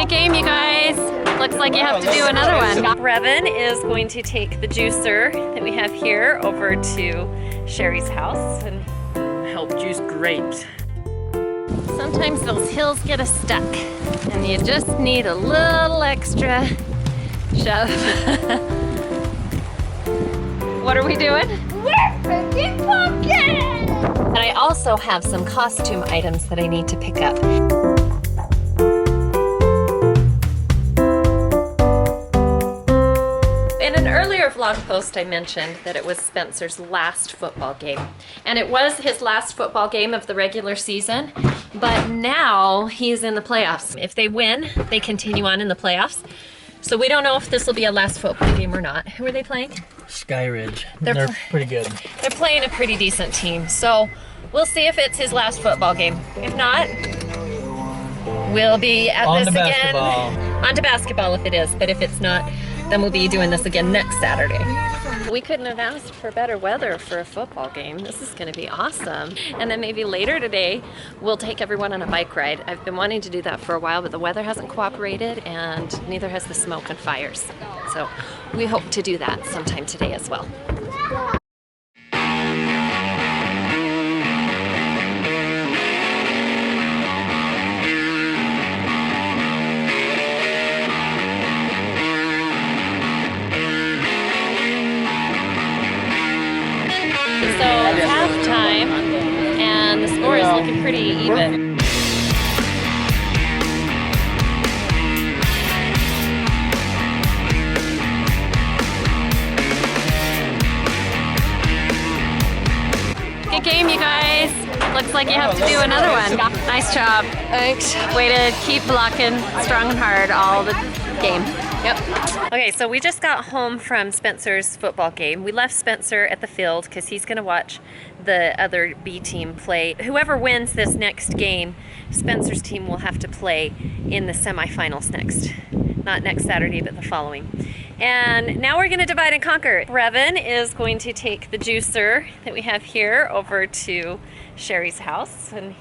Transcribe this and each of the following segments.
Good game, you guys. Looks like you have to do another one. Brevin is going to take the juicer that we have here over to Shari's house and help juice grapes. Sometimes those hills get us stuck and you just need a little extra shove. What are we doing? We're freaking pumpkins! And I also have some costume items that I need to pick up. In an earlier vlog post, I mentioned that it was Spencer's last football game. And it was his last football game of the regular season, but now he's in the playoffs. If they win, they continue on in the playoffs. So we don't know if this will be a last football game or not. Who are they playing? Skyridge. They're pretty good. They're playing a pretty decent team. So we'll see if it's his last football game. If not, we'll be at this again. On to basketball if it is, but if it's not, then we'll be doing this again next Saturday. We couldn't have asked for better weather for a football game. This is gonna be awesome. And then maybe later today, we'll take everyone on a bike ride. I've been wanting to do that for a while, but the weather hasn't cooperated and neither has the smoke and fires. So we hope to do that sometime today as well. So it's halftime, and the score is looking pretty even. Good game, you guys. Looks like you have to do another one. Nice job. Thanks. Way to keep blocking strong and hard all the game. Yep. Okay, so we just got home from Spencer's football game. We left Spencer at the field because he's going to watch the other B team play. Whoever wins this next game, Spencer's team will have to play in the semifinals not next Saturday, but the following. And now we're going to divide and conquer. Brevin is going to take the juicer that we have here over to Shari's house and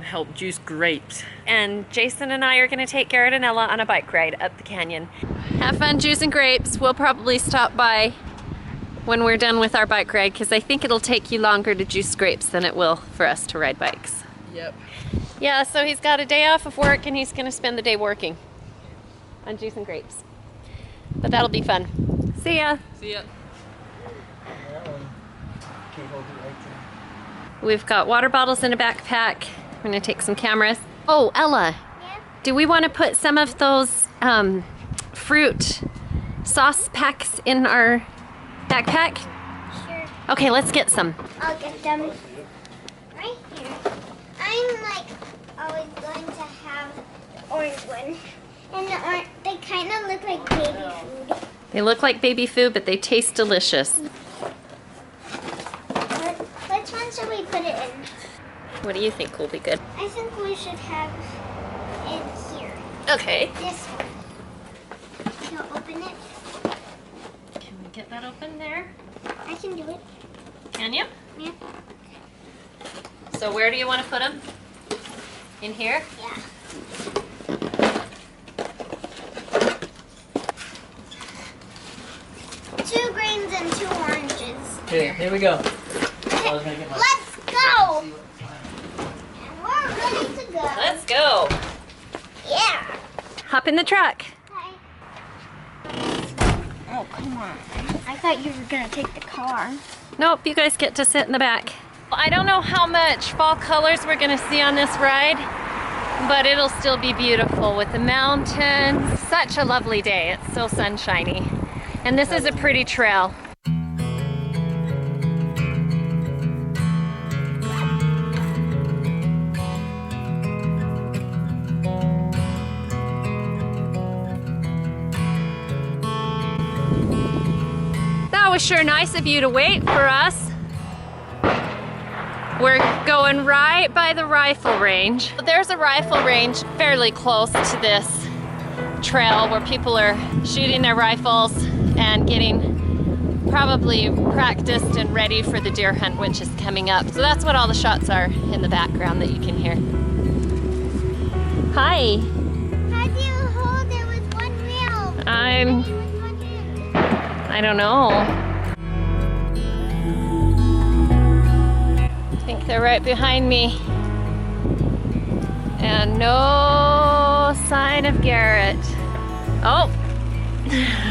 help juice grapes. And Jason and I are going to take Garrett and Ella on a bike ride up the canyon. Have fun juicing grapes. We'll probably stop by when we're done with our bike ride because I think it'll take you longer to juice grapes than it will for us to ride bikes. Yep. Yeah, so he's got a day off of work and he's going to spend the day working on juicing grapes. But that'll be fun. See ya. See ya. We've got water bottles in a backpack. We're gonna take some cameras. Oh, Ella, Yeah? do we want to put some of those fruit sauce packs in our backpack? Sure. Okay, let's get some. I'll get them right here. I'm like always going to have the orange one. And they kind of look like baby food. They look like baby food, but they taste delicious. Which one should we put it in? What do you think will be good? I think we should have it here. Okay. This one. Can you open it? Can we get that open there? I can do it. Can you? Yeah. So where do you want to put them? In here? Yeah. Two greens and two oranges. Okay, here we go. Let's go! And we're ready to go. Let's go. Yeah. Hop in the truck. Oh, come on. I thought you were going to take the car. Nope, you guys get to sit in the back. I don't know how much fall colors we're gonna see on this ride, but it'll still be beautiful with the mountains. Such a lovely day. It's so sunshiny. And this is a pretty trail. That was sure nice of you to wait for us. We're going right by the rifle range. There's a rifle range fairly close to this trail where people are shooting their rifles and getting probably practiced and ready for the deer hunt, which is coming up. So that's what all the shots are in the background that you can hear. Hi. How do you hold I don't know. I think they're right behind me. And no sign of Garrett. Oh,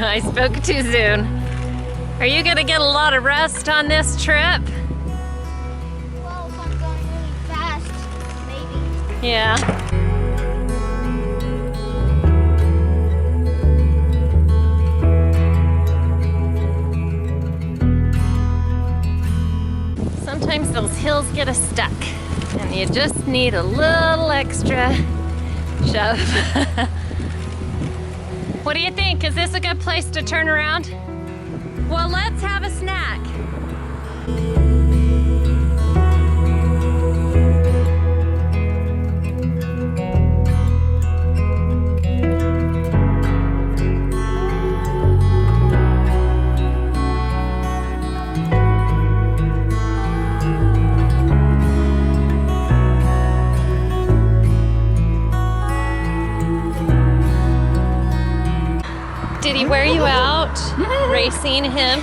I spoke too soon. Are you gonna get a lot of rest on this trip? Well, if I'm going really fast, maybe. Yeah. Sometimes those hills get us stuck and you just need a little extra shove. What do you think? Is this a good place to turn around? Well, let's have a snack. Did he wear you out racing him?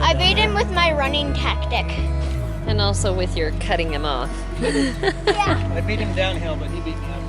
I beat him with my running tactic. And also with your cutting him off. Yeah. I beat him downhill, but he beat me uphill.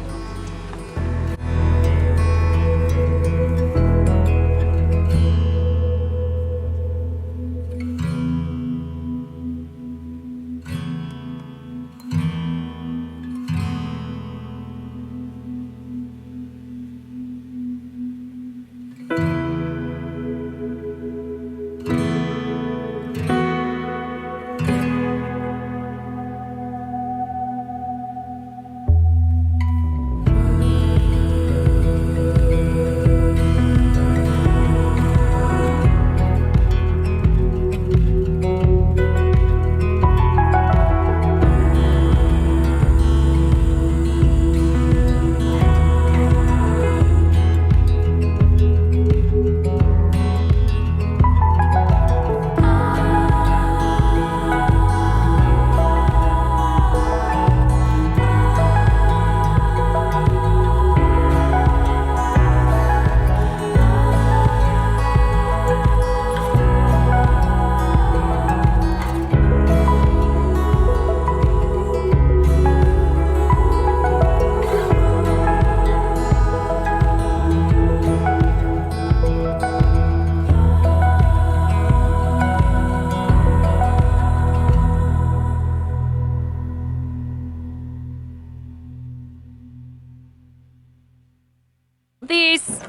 These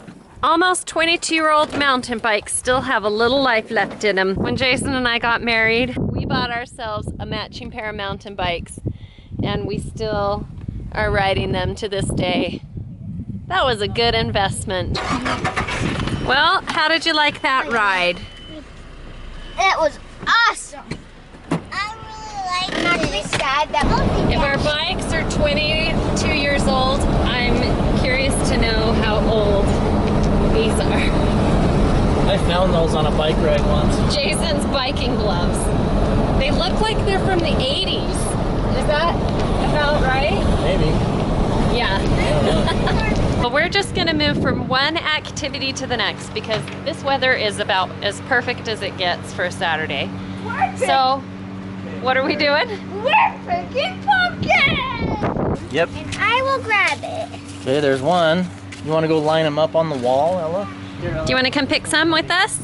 almost 22-year-old mountain bikes still have a little life left in them. When Jason and I got married, we bought ourselves a matching pair of mountain bikes, and we still are riding them to this day. That was a good investment. Well, how did you like that ride? It was awesome. I really liked it. I'm actually sad that If our bikes are 22 years old, I'm curious to know how old these are. I found those on a bike ride once. Jason's biking gloves. They look like they're from the 80s. Is that about right? Maybe. Yeah. I don't know. But we're just gonna move from one activity to the next because this weather is about as perfect as it gets for a Saturday. So, what are we doing? we're picking pumpkins. Yep. And I will grab it. Okay, there's one. You want to go line them up on the wall, Ella? Here, Ella. Do you want to come pick some with us?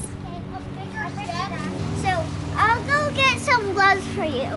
So I'll go get some gloves for you.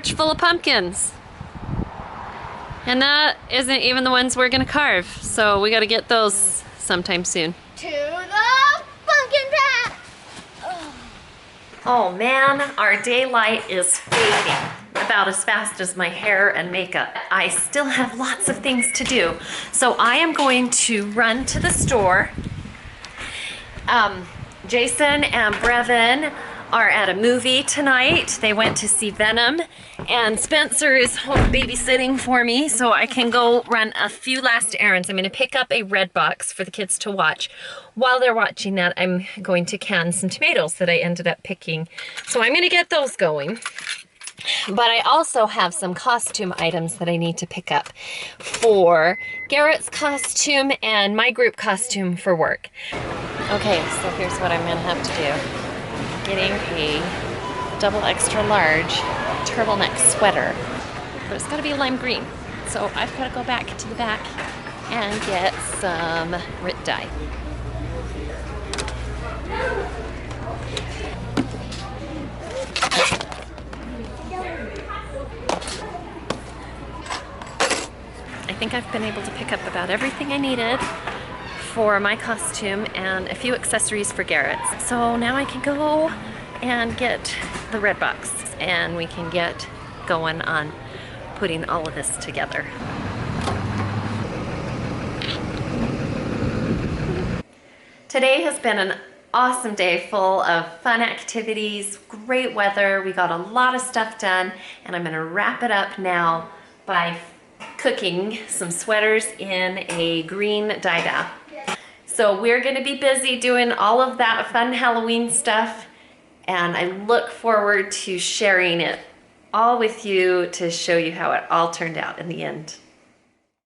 porch full of pumpkins. And that isn't even the ones we're gonna carve. So we gotta get those sometime soon. To the pumpkin patch! Oh man, our daylight is fading about as fast as my hair and makeup. I still have lots of things to do. So I am going to run to the store. Jason and Brevin are at a movie tonight. They went to see Venom, and Spencer is home babysitting for me so I can go run a few last errands. I'm gonna pick up a red box for the kids to watch. While they're watching that, I'm going to can some tomatoes that I ended up picking. So I'm gonna get those going. But I also have some costume items that I need to pick up for Garrett's costume and my group costume for work. Okay, so here's what I'm gonna have to do. Getting a double extra large turtleneck sweater, but it's gotta be lime green. So I've gotta go back to the back and get some RIT dye. I think I've been able to pick up about everything I needed for my costume and a few accessories for Garrett's. So now I can go and get the red box and we can get going on putting all of this together. Today has been an awesome day full of fun activities, great weather. We got a lot of stuff done, and I'm gonna wrap it up now by cooking some sweaters in a green dye bath. So we're gonna be busy doing all of that fun Halloween stuff, and I look forward to sharing it all with you to show you how it all turned out in the end.